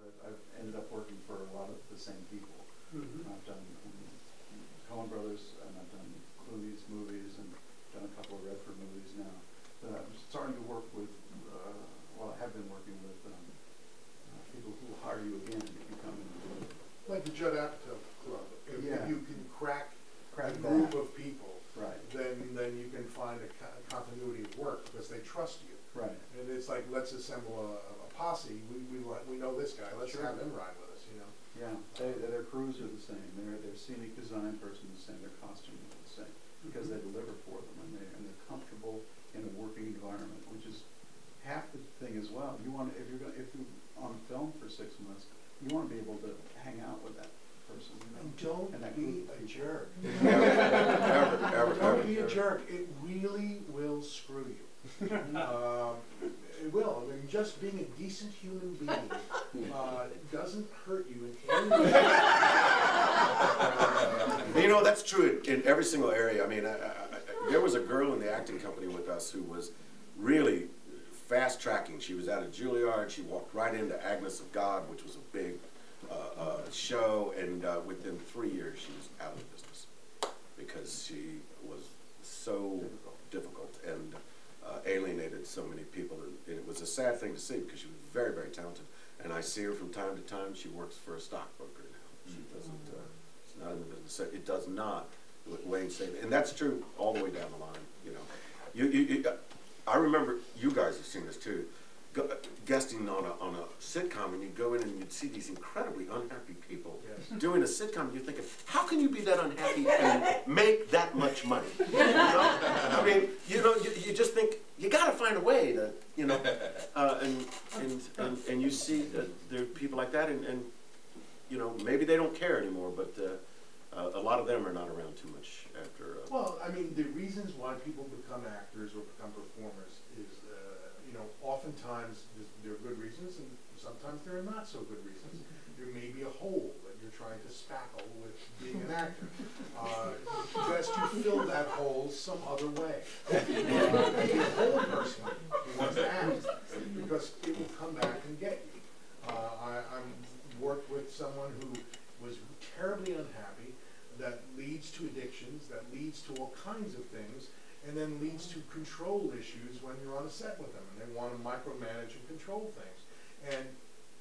I've ended up working for a lot of the same people. I've done Coen Brothers, and I've done Clooney's movies, and done a couple of Redford movies now. But I'm starting to work with, well, I have been working with people who will hire you again if you come in and do it. Like the Judd Apatow Club. If you can crack a group of people, right, then you can find a continuity of work because they trust you. Right. And it's like, let's assemble a posse. We know this guy. Let's have him ride with us. You know. Yeah. Their crews are the same. Their scenic design person is the same. Their costume is the same because they deliver for them, and they're comfortable in a working environment, which is half the thing as well. You want, if you're on film for 6 months, you want to be able to hang out with that person. You know? And don't be a jerk. Don't be a jerk. It really will screw you. It will. I mean, just being a decent human being doesn't hurt you in any way. You know, that's true in every single area. I mean, there was a girl in the acting company with us who was really fast tracking. She was out of Juilliard. She walked right into Agnes of God, which was a big show, and within 3 years she was out of business because she was so difficult and alienated so many people. And it was a sad thing to see because she was very, very talented. And I see her from time to time. She works for a stockbroker now. She doesn't. It's not in the business. It does not. Wayne said, and that's true all the way down the line. You know, I remember you guys have seen this too. Guesting on a sitcom, and you'd go in and you'd see these incredibly unhappy people doing a sitcom. You're thinking, how can you be that unhappy and make that much money? You know? I mean, you just think you got to find a way to, you know, and you see that there are people like that, and you know, maybe they don't care anymore, but a lot of them are not around too much after. Well, I mean, the reasons why people become actors or become performers is, you know, oftentimes there are good reasons, and sometimes there are not so good reasons. There may be a hole that you're trying to spackle with being an actor. Best you fill that hole some other way. Be a whole person who wants to act, because it will come back and get you. I worked with someone who was terribly unhappy. That leads to addictions, that leads to all kinds of things, and then leads to control issues when you're on a set with them, and they want to micromanage and control things. And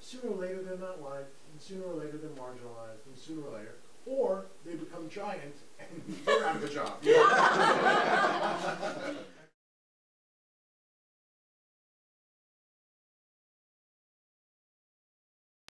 sooner or later they're not liked, and sooner or later they're marginalized, and sooner or later, or they become giant and they're out of a job.